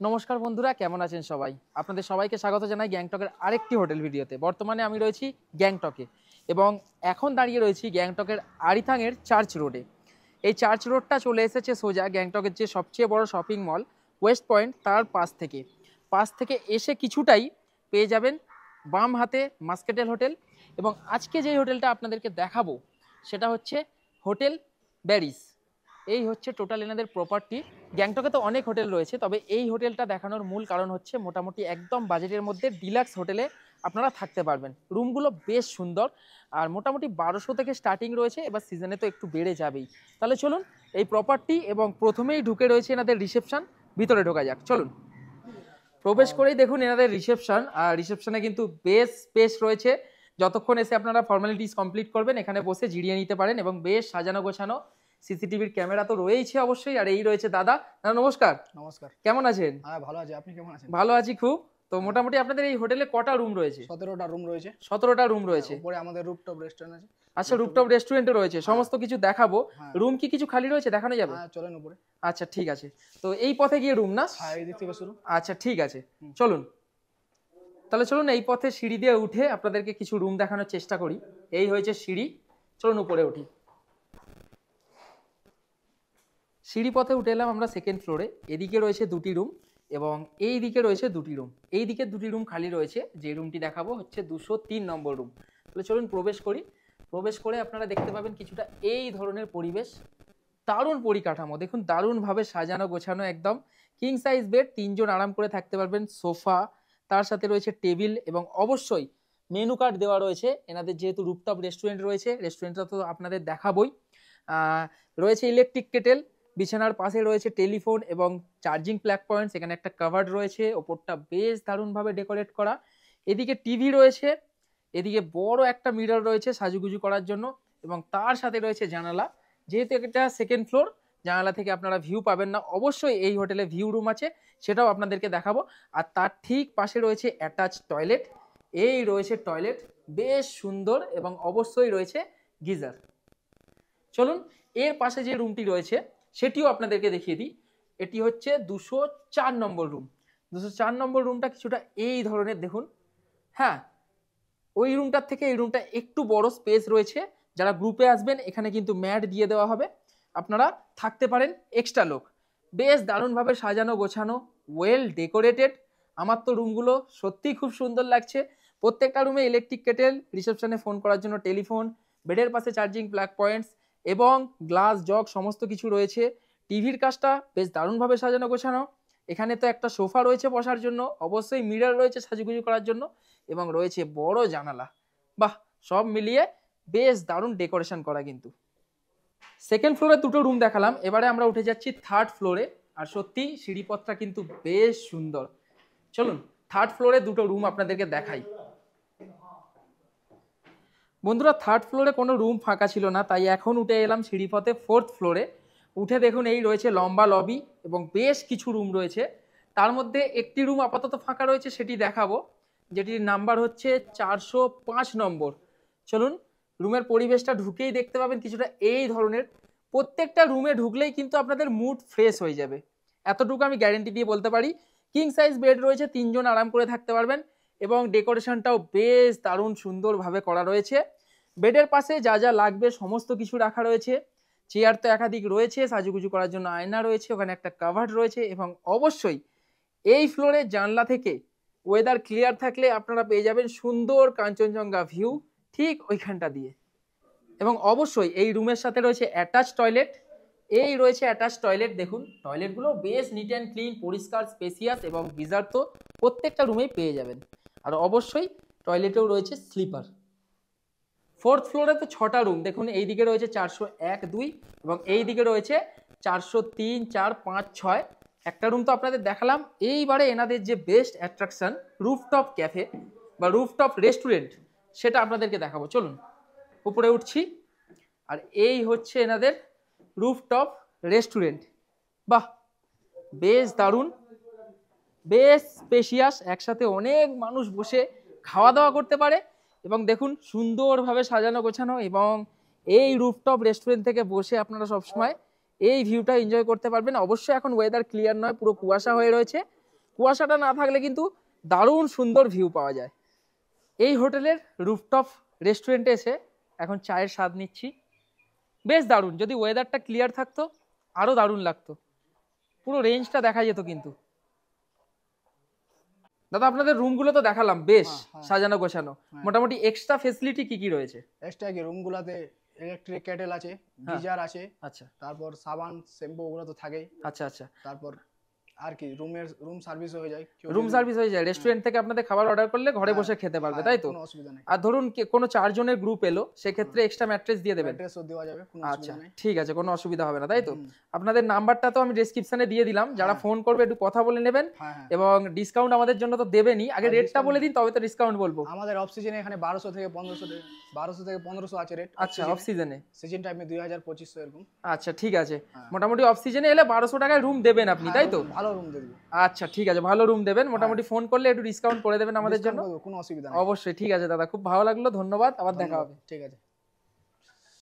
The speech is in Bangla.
নমস্কার বন্ধুরা, কেমন আছেন সবাই? আপনাদের সবাইকে স্বাগত জানাই গ্যাংটকের আরেকটি হোটেল ভিডিওতে। বর্তমানে আমি রয়েছি গ্যাংটকে এবং এখন দাঁড়িয়ে রয়েছি গ্যাংটকের আরিথাংয়ের চার্চ রোডে। এই চার্চ রোডটা চলে এসেছে সোজা গ্যাংটকের যে সবচেয়ে বড় শপিং মল ওয়েস্ট পয়েন্ট তার পাশ থেকে এসে কিছুটাই পেয়ে যাবেন বাম হাতে মাস্কেটেল হোটেল। এবং আজকে যে হোটেলটা আপনাদেরকে দেখাবো সেটা হচ্ছে হোটেল ব্যারিস। এই হচ্ছে টোটাল এনাদের প্রপার্টি। গ্যাংটকে তো অনেক হোটেল রয়েছে, তবে এই হোটেলটা দেখানোর মূল কারণ হচ্ছে মোটামুটি একদম বাজেটের মধ্যে ডিলাক্স হোটেলে আপনারা থাকতে পারবেন। রুমগুলো বেশ সুন্দর আর মোটামুটি 1200 থেকে স্টার্টিং রয়েছে, এবার সিজনে তো একটু বেড়ে যাবেই। তাহলে চলুন এই প্রপার্টি এবং প্রথমেই ঢুকে রয়েছে এনাদের রিসেপশন, ভিতরে ঢোকা যাক। চলুন, প্রবেশ করেই দেখুন এনাদের রিসেপশন। আর রিসেপশনে কিন্তু বেশ স্পেস রয়েছে। যতক্ষণ এসে আপনারা ফর্মালিটিস কমপ্লিট করবেন এখানে বসে জিরিয়ে নিতে পারেন এবং বেশ সাজানো গোছানো। সিসিটিভির ক্যামেরা তো রয়েইছে অবশ্যই। আর এই রয়েছে দাদা। নমস্কার। নমস্কার। কেমন আছেন? হ্যাঁ, ভালো আছি। আপনি কেমন আছেন? ভালো আছি খুব। তো মোটামুটি আপনাদের এই হোটেলে কটা রুম রয়েছে? 17টা রুম রয়েছে। 17টা রুম রয়েছে। উপরে আমাদের রুফটপ রেস্টুরেন্ট আছে। আচ্ছা, রুফটপ রেস্টুরেন্টও রয়েছে। সমস্ত কিছু দেখাবো। রুম কি কিছু খালি রয়েছে, দেখানো যাবে? হ্যাঁ, চলেন উপরে। আচ্ছা ঠিক আছে। তো এই পথে গিয়ে রুম না? হ্যাঁ, এই দিক থেকে শুরু। আচ্ছা ঠিক আছে, চলুন। তাহলে চলুন এই পথে সিঁড়ি দিয়ে উঠে আপনাদেরকে কিছু রুম দেখানোর চেষ্টা করি। এই হয়েছে সিঁড়ি, চলুন উপরে উঠি। সিঁড়ি পথে উঠে এলাম আমরা সেকেন্ড ফ্লোরে। এদিকে রয়েছে দুটি রুম এবং এই দিকে রয়েছে দুটি রুম। এই দিকে দুটি রুম খালি রয়েছে। যে রুমটি দেখাবো হচ্ছে 203 নম্বর রুম। তাহলে চলুন প্রবেশ করি। প্রবেশ করে আপনারা দেখতে পাবেন কিছুটা এই ধরনের পরিবেশ। দারুণ পরিকাঠামো, দেখুন দারুণভাবে সাজানো গোছানো একদম। কিং সাইজ বেড, 3 জন আরাম করে থাকতে পারবেন। সোফা, তার সাথে রয়েছে টেবিল এবং অবশ্যই মেনু কার্ড দেওয়া রয়েছে। এনাদের যেহেতু রুফটপ রেস্টুরেন্ট রয়েছে, রেস্টুরেন্টটা তো আপনাদের দেখাবই। রয়েছে ইলেকট্রিক কেটেল, বিছানার পাশে রয়েছে টেলিফোন এবং চার্জিং প্লাগ পয়েন্টস। এখানে একটা কাভার্ড রয়েছে, ওপরটা বেশ দারুণভাবে ডেকোরেট করা। এদিকে টিভি রয়েছে, এদিকে বড় একটা মিরর রয়েছে সাজুগুজু করার জন্য এবং তার সাথে রয়েছে জানালা। যেহেতু এটা সেকেন্ড ফ্লোর, জানালা থেকে আপনারা ভিউ পাবেন না। অবশ্যই এই হোটেলে ভিউ রুম আছে, সেটাও আপনাদেরকে দেখাবো। আর তার ঠিক পাশে রয়েছে অ্যাটাচ টয়লেট। এই রয়েছে টয়লেট, বেশ সুন্দর এবং অবশ্যই রয়েছে গিজার। চলুন এর পাশে যে রুমটি রয়েছে সেটিও আপনাদেরকে দেখিয়ে দিই। এটি হচ্ছে 204 নম্বর রুম। 204 নম্বর রুমটা কিছুটা এই ধরনের দেখুন। হ্যাঁ, ওই রুমটার থেকে এই রুমটা একটু বড় স্পেস রয়েছে। যারা গ্রুপে আসবেন এখানে কিন্তু ম্যাট দিয়ে দেওয়া হবে, আপনারা থাকতে পারেন এক্সট্রা লোক। বেশ দারুণভাবে সাজানো গোছানো, ওয়েল ডেকোরেটেড। আমার তো রুমগুলো সত্যিই খুব সুন্দর লাগছে। প্রত্যেকটা রুমে ইলেকট্রিক কেটেল, রিসেপশনে ফোন করার জন্য টেলিফোন, বেডের পাশে চার্জিং প্লাগ পয়েন্টস এবং গ্লাস জগ সমস্ত কিছু রয়েছে। টিভির কাজটা বেশ দারুণভাবে সাজানো গোছানো। এখানে তো একটা সোফা রয়েছে বসার জন্য, অবশ্যই মিরর রয়েছে সাজুগুজু করার জন্য এবং রয়েছে বড় জানালা। বাহ, সব মিলিয়ে বেশ দারুণ ডেকোরেশন করা। কিন্তু সেকেন্ড ফ্লোরে দুটো রুম দেখালাম, এবারে আমরা উঠে যাচ্ছি থার্ড ফ্লোরে। আর সত্যি সিঁড়িপথটা কিন্তু বেশ সুন্দর। চলুন থার্ড ফ্লোরে দুটো রুম আপনাদেরকে দেখাই। বন্ধুরা, থার্ড ফ্লোরে কোনো রুম ফাঁকা ছিল না, তাই এখন উঠে এলাম সিঁড়িপথে ফোর্থ ফ্লোরে। উঠে দেখুন এই রয়েছে লম্বা লবি এবং বেশ কিছু রুম রয়েছে। তার মধ্যে একটি রুম আপাতত ফাঁকা রয়েছে, সেটি দেখাবো, যেটির নাম্বার হচ্ছে 405 নম্বর। চলুন, রুমের পরিবেশটা ঢুকেই দেখতে পাবেন কিছুটা এই ধরনের। প্রত্যেকটা রুমে ঢুকলেই কিন্তু আপনাদের মুড ফ্রেশ হয়ে যাবে, এতটুকু আমি গ্যারেন্টি দিয়ে বলতে পারি। কিং সাইজ বেড রয়েছে, 3 জন আরাম করে থাকতে পারবেন এবং ডেকোরেশনটাও বেশ দারুণ সুন্দরভাবে করা রয়েছে। বেডের পাশে যা যা লাগবে সমস্ত কিছু রাখা রয়েছে। চেয়ার তো একাধিক রয়েছে, সাজুগুজু করার জন্য আয়না রয়েছে, ওখানে একটা কাভার্ড রয়েছে এবং অবশ্যই এই ফ্লোরে জানলা থেকে ওয়েদার ক্লিয়ার থাকলে আপনারা পেয়ে যাবেন সুন্দর কাঞ্চনজঙ্ঘা ভিউ ঠিক ওইখানটা দিয়ে। এবং অবশ্যই এই রুমের সাথে রয়েছে অ্যাটাচ টয়লেট। এই রয়েছে অ্যাটাচ টয়লেট, দেখুন টয়লেটগুলো বেশ নিট অ্যান্ড ক্লিন, পরিষ্কার, স্পেসিয়াস এবং গিজার তো প্রত্যেকটা রুমেই পেয়ে যাবেন। আর অবশ্যই টয়লেটেও রয়েছে স্লিপার। ফোর্থ ফ্লোরে তো 6টা রুম দেখুন। এই দিকে রয়েছে 401, 2 এবং এই দিকে রয়েছে 403, 4, 5, 6। একটা রুম তো আপনাদের দেখালাম। এইবারে এনাদের যে বেস্ট অ্যাট্রাকশন রুফটপ ক্যাফে বা রুফটপ রেস্টুরেন্ট, সেটা আপনাদেরকে দেখাবো। চলুন উপরে উঠছি। আর এই হচ্ছে এনাদের রুফটপ রেস্টুরেন্ট। বাহ, বেশ দারুণ, বেশ স্পেশিয়াস। একসাথে অনেক মানুষ বসে খাওয়া দাওয়া করতে পারে এবং দেখুন সুন্দরভাবে সাজানো গোছানো। এবং এই রুফটপ রেস্টুরেন্ট থেকে বসে আপনারা সবসময় এই ভিউটা এনজয় করতে পারবেন। অবশ্যই এখন ওয়েদার ক্লিয়ার নয়, পুরো কুয়াশা হয়ে রয়েছে। কুয়াশাটা না থাকলে কিন্তু দারুণ সুন্দর ভিউ পাওয়া যায়। এই হোটেলের রুফটপ রেস্টুরেন্টে এসে এখন চায়ের স্বাদ নিচ্ছি, বেশ দারুণ। যদি ওয়েদারটা ক্লিয়ার থাকতো আরো দারুণ লাগতো, পুরো রেঞ্জটা দেখা যেত। কিন্তু দাদা আপনাদের রুমগুলো তো দেখালাম, বেশ সাজানো গোছানো। মোটামুটি এক্সট্রা ফেসিলিটি কি কি রয়েছে? এক্সট্রা কি রুমগুলোতে ইলেকট্রিক কেটেল আছে, গিজার আছে, আচ্ছা তারপর সাবান শ্যাম্পু ওগুলো তো থাকেই। আচ্ছা আচ্ছা, তারপর আর কি রুম সার্ভিস হয়ে যায়, রুম সার্ভিস হয়ে যায়। রেস্টুরেন্ট থেকে আপনাদের খাবার অর্ডার করলে ঘরে বসে খেতে পারবে, তাই তো? কোনো অসুবিধা নেই। আর ধরুন কোনো 4 জনের গ্রুপ এলো, সেক্ষেত্রে এক্সট্রা ম্যাট্রেস দিয়ে দেবেন? অ্যাড্রেসও দেওয়া যাবে, কোনো আচ্ছা অসুবিধা নেই। ঠিক আছে, কোনো অসুবিধা হবে না, তাই তো? আপনাদের নাম্বারটা তো আমি ডেসক্রিপশনে দিয়ে দিলাম, যারা ফোন করবে একটু কথা বলে নেবেন। হ্যাঁ হ্যাঁ, এবং ডিসকাউন্ট আমাদের জন্য তো দেবেনই, আগে রেটটা বলে দিন তবে তো ডিসকাউন্ট বলবো। আমাদের অফ সিজনে এখানে 1200 থেকে 1500 আছে রেট। আচ্ছা অফ সিজনে, সিজন টাইমে 2000-2500 এরকম। আচ্ছা ঠিক আছে, মোটামুটি অফ সিজনে এলে 1200 টাকায় রুম দেবেন আপনি, তাই তো? ভালো রুম দেব। আচ্ছা ঠিক আছে, ভালো রুম দেবেন। মোটামুটি ফোন করলে একটু ডিসকাউন্ট করে দেবেন আমাদের জন্য। কোনো অসুবিধা নেই। অবশ্যই, ঠিক আছে দাদা, খুব ভালো লাগলো, ধন্যবাদ, আবার দেখা হবে। ঠিক আছে।